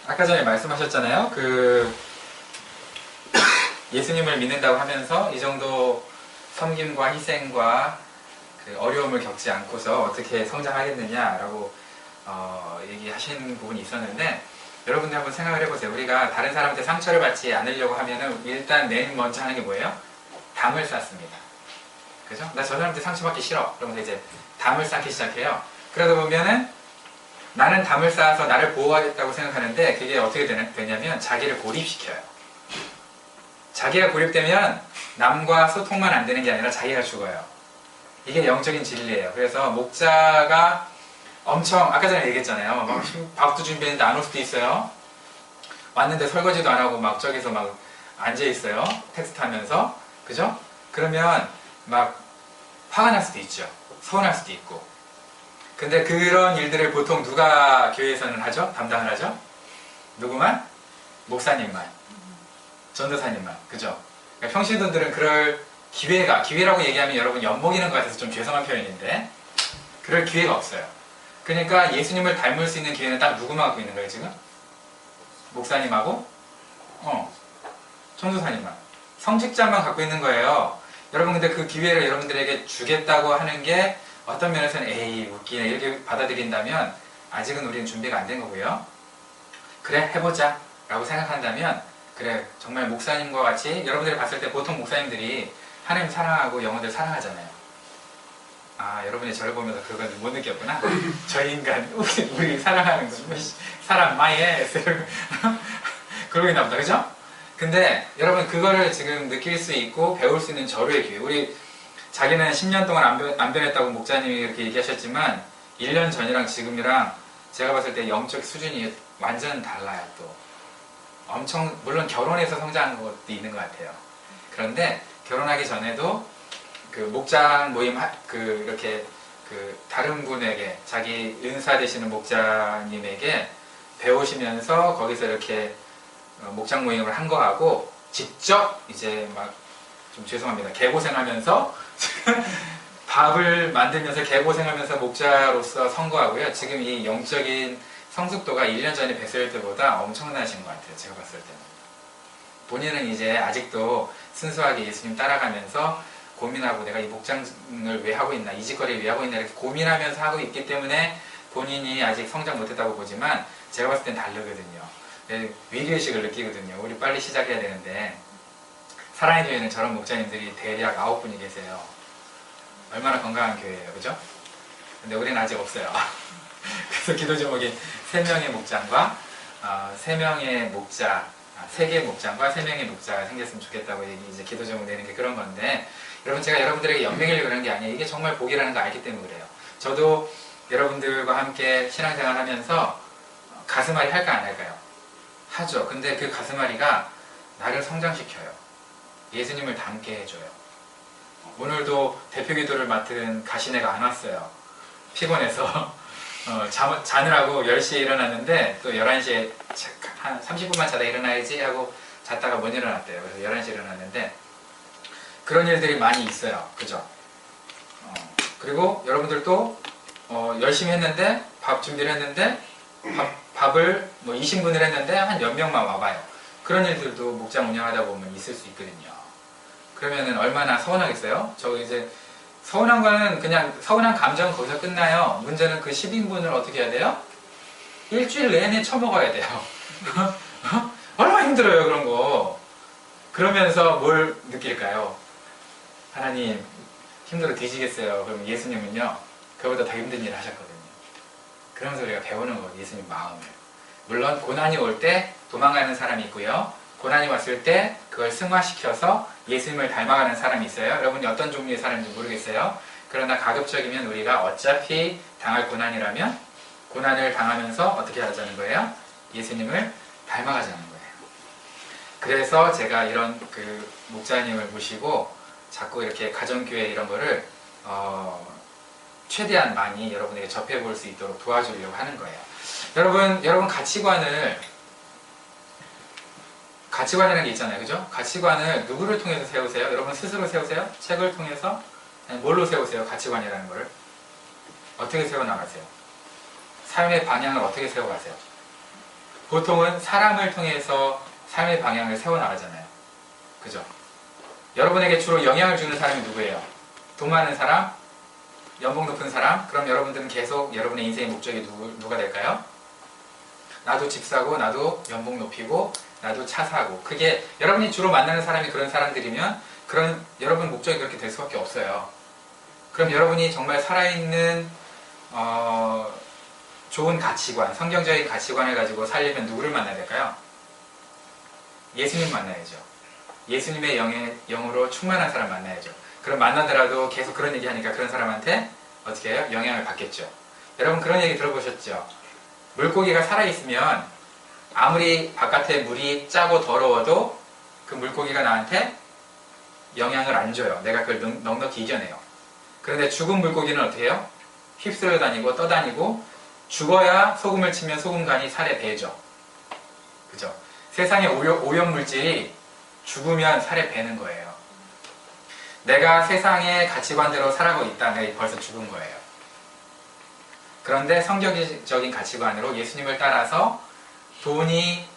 아까 전에 말씀하셨잖아요. 예수님을 믿는다고 하면서 이 정도 섬김과 희생과 그 어려움을 겪지 않고서 어떻게 성장하겠느냐라고 얘기하신 부분이 있었는데, 여러분들 한번 생각을 해보세요. 우리가 다른 사람한테 상처를 받지 않으려고 하면은 일단 맨 먼저 하는 게 뭐예요? 담을 쌓습니다. 그죠? 나 저 사람한테 상처받기 싫어. 그러면서 이제 담을 쌓기 시작해요. 그러다 보면은 나는 담을 쌓아서 나를 보호하겠다고 생각하는데, 그게 어떻게 되냐면 자기를 고립시켜요. 자기가 고립되면 남과 소통만 안 되는 게 아니라 자기가 죽어요. 이게 영적인 진리예요. 그래서 목자가 엄청, 아까 전에 얘기했잖아요. 막 밥도 준비했는데 안 올 수도 있어요. 왔는데 설거지도 안 하고 막 저기서 막 앉아있어요. 텍스트 하면서. 그죠? 그러면 막 화가 날 수도 있죠. 서운할 수도 있고. 근데 그런 일들을 보통 누가 교회에서는 하죠? 담당을 하죠? 누구만? 목사님만. 전도사님만. 그죠? 그러니까 평신도들은 그럴 기회라고 얘기하면 여러분 엿먹이는 것 같아서 좀 죄송한 표현인데, 그럴 기회가 없어요. 그러니까 예수님을 닮을 수 있는 기회는 딱 누구만 갖고 있는 거예요, 지금? 목사님하고, 전도사님만. 성직자만 갖고 있는 거예요. 여러분, 근데 그 기회를 여러분들에게 주겠다고 하는 게 어떤 면에서는 에이, 웃기네, 이렇게 받아들인다면 아직은 우리는 준비가 안 된 거고요. 그래, 해보자 라고 생각한다면, 그래, 정말 목사님과 같이, 여러분들이 봤을 때 보통 목사님들이 하나님 사랑하고 영혼들 사랑하잖아요. 아, 여러분이 저를 보면서 그걸 못 느꼈구나. 저 인간, 우리 사랑하는 거, 사랑 마예, 그러고 있나 보다, 그죠? 근데 여러분, 그거를 지금 느낄 수 있고 배울 수 있는 절호의 기회. 우리 자기는 10년 동안 안 변했다고 목사님이 이렇게 얘기하셨지만 1년 전이랑 지금이랑 제가 봤을 때 영적 수준이 완전 달라요. 또 엄청, 물론 결혼해서 성장한 것도 있는 것 같아요. 그런데 결혼하기 전에도 그 목장 모임 이렇게 다른 분에게, 자기 은사 되시는 목자님에게 배우시면서 거기서 이렇게 목장 모임을 한 거하고 직접 이제 막, 좀 죄송합니다, 개고생하면서 밥을 만들면서 개고생하면서 목자로서 선거하고요. 지금 이 영적인 성숙도가 1년 전에 뵀을 때보다 엄청나신 것 같아요. 제가 봤을 때는. 본인은 이제 아직도 순수하게 예수님 따라가면서 고민하고, 내가 이 목장을 왜 하고 있나, 이 짓거리를 왜 하고 있나, 이렇게 고민하면서 하고 있기 때문에 본인이 아직 성장 못했다고 보지만, 제가 봤을 땐 다르거든요. 위기의식을 느끼거든요. 우리 빨리 시작해야 되는데. 사랑의 교회는 저런 목자님들이 대략 9분이 계세요. 얼마나 건강한 교회예요, 그죠? 근데 우리는 아직 없어요. 그래서 기도 제목이 3명의 목장과 3명의 목자, 3개의 목장과 3명의 목자가 생겼으면 좋겠다고 이제 기도 제목 내는 게 그런 건데, 여러분, 제가 여러분들에게 연맹이려고 그러는 게 아니에요. 이게 정말 복이라는 걸 알기 때문에 그래요. 저도 여러분들과 함께 신앙생활 하면서 가슴앓이 할까 안 할까요? 하죠. 근데 그 가슴앓이가 나를 성장시켜요. 예수님을 닮게 해줘요. 오늘도 대표 기도를 맡은 가시네가 안 왔어요. 피곤해서 자느라고 10시에 일어났는데 또 11시에 한 30분만 자다 일어나야지 하고 잤다가 못 일어났대요. 그래서 11시에 일어났는데, 그런 일들이 많이 있어요. 그죠? 그리고 여러분들도 열심히 했는데, 밥 준비를 했는데, 밥을 뭐 20분을 했는데 한 몇 명만 와봐요. 그런 일들도 목장 운영하다 보면 있을 수 있거든요. 그러면은 얼마나 서운하겠어요? 저 이제 서운한 거는 그냥, 서운한 감정은 거기서 끝나요. 문제는 그 10인분을 어떻게 해야 돼요? 일주일 내내 처먹어야 돼요. 얼마나 힘들어요, 그런 거. 그러면서 뭘 느낄까요? 하나님, 힘들어 뒤지겠어요. 그럼 예수님은요, 그보다 더 힘든 일을 하셨거든요. 그러면서 우리가 배우는 거예요, 예수님 마음을. 물론 고난이 올 때 도망가는 사람이 있고요, 고난이 왔을 때 그걸 승화시켜서 예수님을 닮아가는 사람이 있어요. 여러분이 어떤 종류의 사람인지 모르겠어요. 그러나 가급적이면 우리가 어차피 당할 고난이라면 고난을 당하면서 어떻게 하자는 거예요? 예수님을 닮아가자는 거예요. 그래서 제가 이런 그 목자님을 모시고 자꾸 이렇게 가정교회 이런 거를 최대한 많이 여러분에게 접해볼 수 있도록 도와주려고 하는 거예요. 여러분 가치관이라는 게 있잖아요. 그죠? 가치관을 누구를 통해서 세우세요? 여러분 스스로 세우세요? 책을 통해서? 아니, 뭘로 세우세요? 가치관이라는 거를? 어떻게 세워나가세요? 삶의 방향을 어떻게 세워가세요? 보통은 사람을 통해서 삶의 방향을 세워나가잖아요. 그죠? 여러분에게 주로 영향을 주는 사람이 누구예요? 돈 많은 사람? 연봉 높은 사람? 그럼 여러분들은 계속 여러분의 인생의 목적이 누가 될까요? 나도 집 사고, 나도 연봉 높이고, 나도 차 사고. 그게 여러분이 주로 만나는 사람이 그런 사람들이면 그런 여러분 목적이 그렇게 될 수밖에 없어요. 그럼 여러분이 정말 살아있는 좋은 가치관, 성경적인 가치관을 가지고 살려면 누구를 만나야 될까요? 예수님 만나야죠. 예수님의 영으로 충만한 사람 만나야죠. 그럼 만나더라도 계속 그런 얘기 하니까 그런 사람한테 어떻게 해요? 영향을 받겠죠. 여러분 그런 얘기 들어보셨죠? 물고기가 살아있으면 아무리 바깥에 물이 짜고 더러워도 그 물고기가 나한테 영향을 안 줘요. 내가 그걸 넉넉히 이겨내요. 그런데 죽은 물고기는 어떻게 해요? 휩쓸려 다니고 떠다니고 죽어야 소금을 치면 소금간이 살에 배죠. 그죠? 세상에 오염물질이 죽으면 살에 배는 거예요. 내가 세상의 가치관대로 살아가고 있다. 내가 벌써 죽은 거예요. 그런데 성경적인 가치관으로 예수님을 따라서 돈이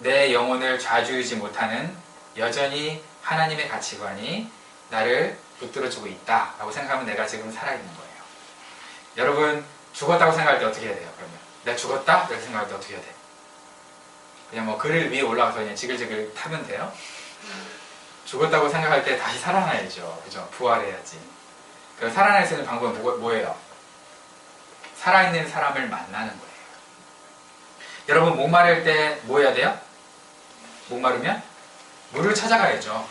내 영혼을 좌지우지 못하는 여전히 하나님의 가치관이 나를 붙들어주고 있다라고 생각하면 내가 지금 살아있는 거예요. 여러분 죽었다고 생각할 때 어떻게 해야 돼요? 그러면 내가 죽었다? 이렇게 생각할 때 어떻게 해야 돼요? 그냥 뭐 그늘 위에 올라가서 그냥 지글지글 타면 돼요? 죽었다고 생각할 때 다시 살아나야죠. 그죠? 부활해야지. 그래서 살아날 수 있는 방법은 뭐예요? 살아있는 사람을 만나는 거예요. 여러분 목마를 때 뭐 해야 돼요? 목마르면 물을 찾아가야죠.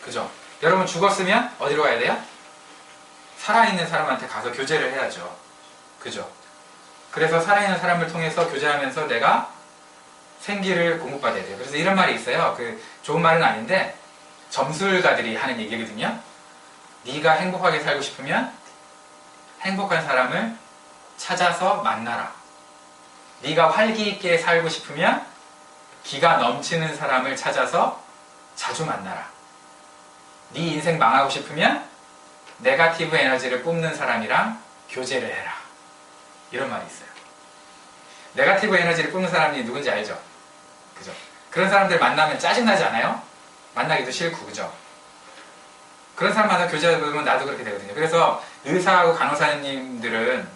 그죠? 여러분 죽었으면 어디로 가야 돼요? 살아있는 사람한테 가서 교제를 해야죠. 그죠? 그래서 살아있는 사람을 통해서 교제하면서 내가 생기를 공급받아야 돼요. 그래서 이런 말이 있어요. 그 좋은 말은 아닌데 점술가들이 하는 얘기거든요. 네가 행복하게 살고 싶으면 행복한 사람을 찾아서 만나라. 네가 활기 있게 살고 싶으면 기가 넘치는 사람을 찾아서 자주 만나라. 네 인생 망하고 싶으면 네거티브 에너지를 뿜는 사람이랑 교제를 해라. 이런 말이 있어요. 네거티브 에너지를 뿜는 사람이 누군지 알죠? 그죠? 그런 사람들 만나면 짜증나지 않아요? 만나기도 싫고, 그죠? 그런 사람 만나 교제하다 보면 나도 그렇게 되거든요. 그래서 의사하고 간호사님들은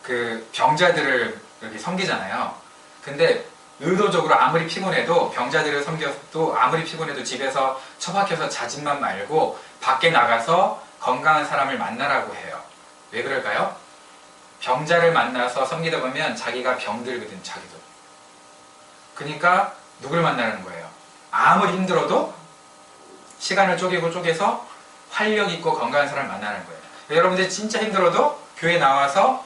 그 병자들을 이렇게 섬기잖아요. 근데 의도적으로 아무리 피곤해도 병자들을 섬겨도 아무리 피곤해도 집에서 처박혀서 자진만 말고 밖에 나가서 건강한 사람을 만나라고 해요. 왜 그럴까요? 병자를 만나서 섬기다 보면 자기가 병들거든, 자기도. 그러니까 누굴 만나는 거예요? 아무리 힘들어도 시간을 쪼개서 활력 있고 건강한 사람을 만나는 거예요. 여러분들 진짜 힘들어도 교회 나와서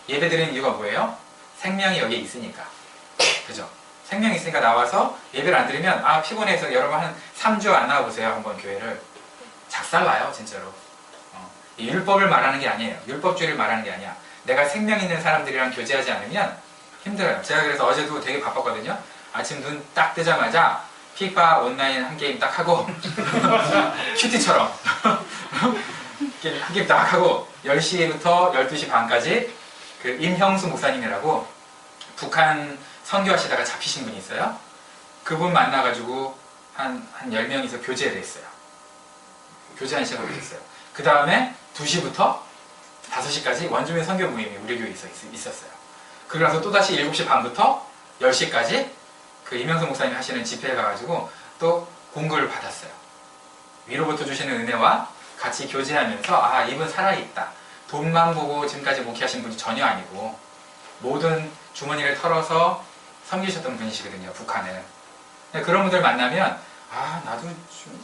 예배 드리는 이유가 뭐예요? 생명이 여기에 있으니까. 그죠? 생명이 있으니까 나와서 예배를 안 드리면 아 피곤해서 여러분 한 3주 안 나와보세요. 한번 교회를. 작살나요 진짜로. 이 율법을 말하는 게 아니에요. 율법주의를 말하는 게 아니야. 내가 생명 있는 사람들이랑 교제하지 않으면 힘들어요. 제가 그래서 어제도 되게 바빴거든요. 아침 눈 딱 뜨자마자 피파 온라인 한 게임 딱 하고 큐티처럼 한 게임 딱 하고 10시부터 12시 반까지 그 임형수 목사님이라고 북한 선교하시다가 잡히신 분이 있어요. 그분 만나가지고 한 10명이서 교제를 했어요. 교제한 시간을 했어요. 그 다음에 2시부터 5시까지 원주민 선교 모임이 우리 교회에 있었어요. 그러고 나서 또다시 7시 반부터 10시까지 그 임영석 목사님 하시는 집회에 가가지고 또 공급을 받았어요. 위로부터 주시는 은혜와 같이 교제하면서 아 이분 살아있다. 돈만 보고 지금까지 목회하신 분이 전혀 아니고 모든 주머니를 털어서 섬기셨던 분이시거든요. 북한은. 그런 분들 만나면 아 나도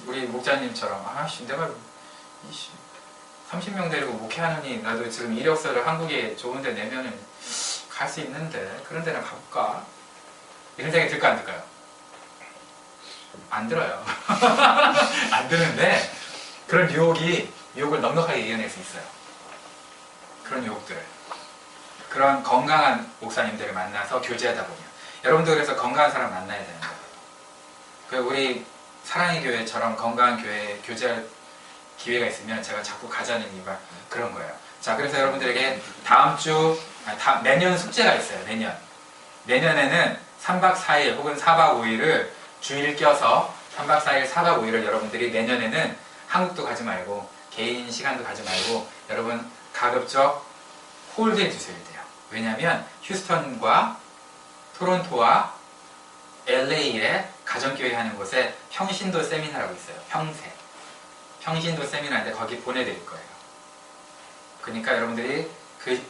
우리 목자님처럼 아씨 내가 30명 데리고 목회하느니 나도 지금 이력서를 한국에 좋은 데 내면은 갈 수 있는데 그런 데나 가볼까? 이런 생각이 들까 안 들까요? 안 들어요. 안 드는데 그런 유혹을 넉넉하게 이겨낼 수 있어요. 그런 유혹들을. 그런 건강한 목사님들을 만나서 교제하다 보면 여러분도 그래서 건강한 사람 만나야 되는 거예요. 그 우리 사랑의 교회처럼 건강한 교회에 교제할 기회가 있으면 제가 자꾸 가자는 이유가 그런 거예요. 자, 그래서 여러분들에게 다음 주, 내년 숙제가 있어요. 내년에는 3박 4일 혹은 4박 5일을 주일 껴서 3박 4일, 4박 5일을 여러분들이 내년에는 한국도 가지 말고 개인 시간도 가지 말고 여러분 가급적 홀드해 주셔야 돼요. 왜냐하면 휴스턴과 토론토와 LA에 가정교회 하는 곳에 평신도 세미나라고 있어요. 평신도 세미나인데 거기 보내드릴 거예요. 그러니까 여러분들이 그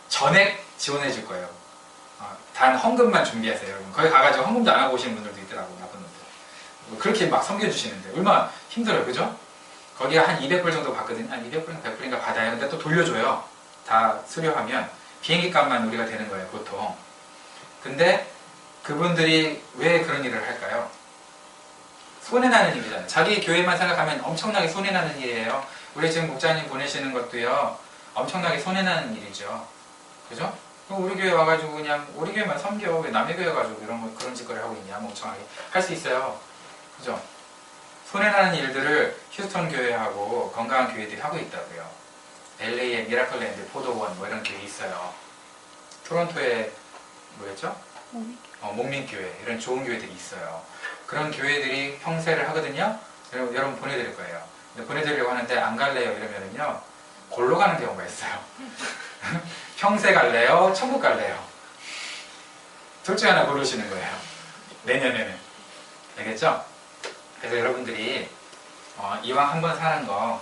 전액 지원해 줄 거예요. 단 헌금만 준비하세요. 여러분 거기 가가지고 헌금도 안 하고 오시는 분들도 있더라고요. 나쁜 놈들. 뭐 그렇게 막 섬겨주시는데 얼마나 힘들어요. 그죠? 거기가 한 200불 정도 받거든요. 한 200불인가 100불인가 받아요. 근데 또 돌려줘요. 다 수료하면 비행기 값만 우리가 되는 거예요. 보통. 근데 그분들이 왜 그런 일을 할까요? 손해나는 일이잖아요. 자기 교회만 생각하면 엄청나게 손해나는 일이에요. 우리 지금 목자님 보내시는 것도요. 엄청나게 손해나는 일이죠. 그죠? 우리 교회 와가지고 그냥 우리 교회만 섬겨. 왜 남의 교회 가지고 그런 짓거리 하고 있냐. 멍청하게. 할 수 있어요. 그죠? 손해나는 일들을 휴스턴 교회하고 건강한 교회들이 하고 있다고요. LA에 미라클랜드, 포도원 뭐 이런 교회 있어요. 토론토에 뭐였죠? 목민교회 이런 좋은 교회들이 있어요. 그런 교회들이 평세를 하거든요. 여러분 보내드릴 거예요. 근데 보내드리려고 하는데 안 갈래요 이러면은요 골로 가는 경우가 있어요. 평세 갈래요? 천국 갈래요? 둘 중 하나 고르시는 거예요. 내년에는. 알겠죠? 그래서 여러분들이 이왕 한번 사는 거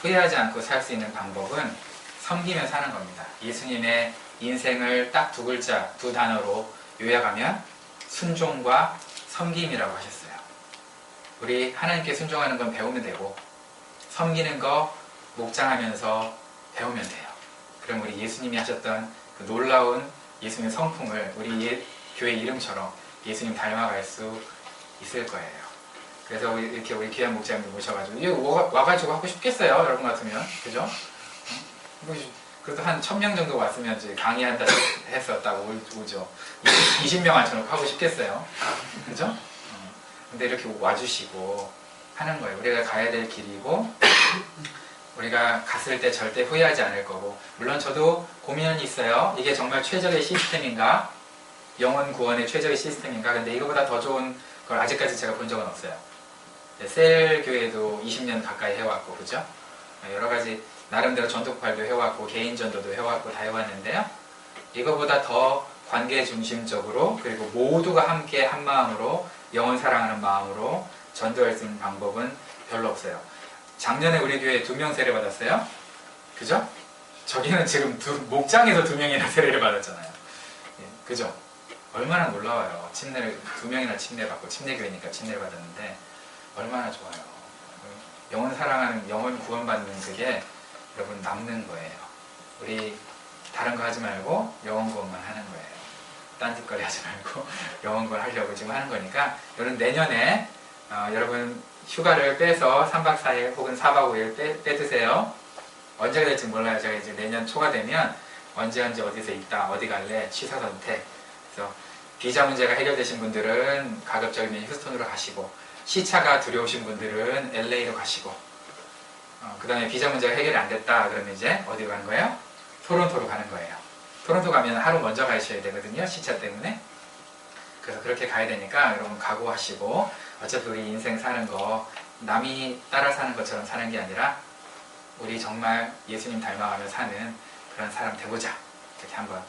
후회하지 않고 살 수 있는 방법은 섬기며 사는 겁니다. 예수님의 인생을 딱 두 글자, 두 단어로 요약하면 순종과 섬김이라고 하셨어요. 우리 하나님께 순종하는 건 배우면 되고 섬기는 거 목장하면서 배우면 돼요. 그럼 우리 예수님이 하셨던 그 놀라운 예수님의 성품을 우리 교회 이름처럼 예수님 닮아갈 수 있을 거예요. 그래서 이렇게 우리 귀한 목자님들 모셔가지고 이거 와가지고 하고 싶겠어요. 여러분 같으면. 그죠? 그래도 한 1000명 정도 왔으면 이제 강의한다 했었다고 오죠. 20명 앉혀놓고 하고 싶겠어요. 그죠? 근데 이렇게 와주시고 하는 거예요. 우리가 가야 될 길이고 우리가 갔을 때 절대 후회하지 않을 거고 물론 저도 고민은 있어요. 이게 정말 최적의 시스템인가? 영혼 구원의 최적의 시스템인가? 근데 이거보다 더 좋은 걸 아직까지 제가 본 적은 없어요. 셀 교회도 20년 가까이 해왔고 그죠? 여러 가지 나름대로 전도팔도 해왔고 개인 전도도 해왔고 다 해왔는데요. 이거보다 더 관계 중심적으로 그리고 모두가 함께 한 마음으로 영혼 사랑하는 마음으로 전도할 수 있는 방법은 별로 없어요. 작년에 우리 교회에 2명 세례 받았어요. 그죠? 저기는 지금 목장에서 2명이나 세례를 받았잖아요. 그죠? 얼마나 놀라워요. 침례를 2명이나 침례 받고 침례교회니까 침례를 받았는데 얼마나 좋아요. 영혼 사랑하는 영혼 구원받는 그게 여러분 남는 거예요. 우리 다른 거 하지 말고 영혼 구원만 하는 거예요. 딴짓거리 하지 말고 영혼 구원 하려고 지금 하는 거니까 여러분 내년에 여러분 휴가를 빼서 3박 4일 혹은 4박 5일 빼드세요. 언제가 될지 몰라요. 제가 이제 내년 초가 되면 언제 어디서 있다 어디 갈래 취사 선택. 그래서 비자 문제가 해결되신 분들은 가급적이면 휴스턴으로 가시고 시차가 두려우신 분들은 LA로 가시고 그 다음에 비자 문제가 해결이 안 됐다 그러면 이제 어디로 가는 거예요? 토론토로 가는 거예요. 토론토 가면 하루 먼저 가셔야 되거든요. 시차 때문에. 그래서 그렇게 가야 되니까 여러분 각오하시고 어차피 우리 인생 사는 거 남이 따라 사는 것처럼 사는 게 아니라 우리 정말 예수님 닮아가며 사는 그런 사람 되보자. 이렇게 한번.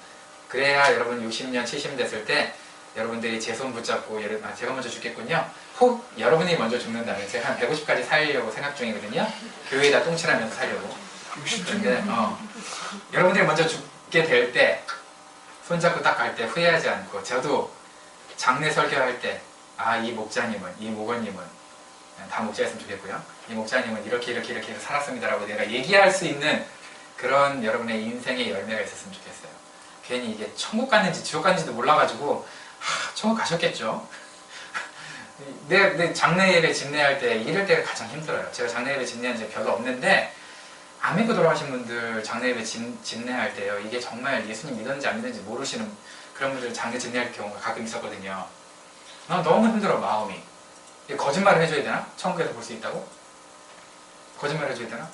그래야 여러분 60년, 70년 됐을 때 여러분들이 제 손 붙잡고 제가 먼저 죽겠군요. 혹 여러분이 먼저 죽는다면 제가 한 150까지 살려고 생각 중이거든요. 교회에다 똥칠하면서 살려고. 근데 여러분들이 먼저 죽게 될 때 손잡고 딱 갈 때 후회하지 않고 저도 장례 설교할 때 이 목자님은 이 목원님은 다 목자였으면 좋겠고요. 이 목자님은 이렇게 살았습니다라고 내가 얘기할 수 있는 그런 여러분의 인생의 열매가 있었으면 좋겠어요. 괜히 이게 천국 갔는지 지옥 갔는지도 몰라가지고 천국 가셨겠죠. 내 장례 예배 집례할 때 이럴 때가 가장 힘들어요. 제가 장례 예배 집례한 지 별로 없는데 안 믿고 돌아가신 분들 장례 예배 집례할 때요. 이게 정말 예수님 믿었는지 안 믿었는지 모르시는 그런 분들 장례 집례할 경우가 가끔 있었거든요. 너무 힘들어 마음이. 거짓말을 해줘야 되나? 천국에서 볼 수 있다고? 거짓말 해줘야 되나?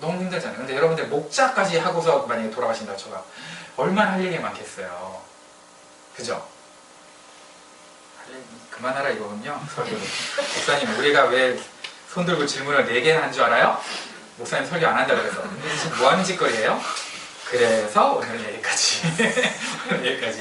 너무 힘들잖아요. 근데 여러분들 목자까지 하고서 만약에 돌아가신다고 쳐봐. 얼마나 할 일이 많겠어요. 그죠? 그만하라 이거군요. 설교를. 목사님 우리가 왜 손 들고 질문을 4개나 한 줄 알아요? 목사님 설교 안 한다 그래서. 근데 지금 뭐 하는 짓거리예요? 그래서 오늘 여기까지. 오늘 여기까지.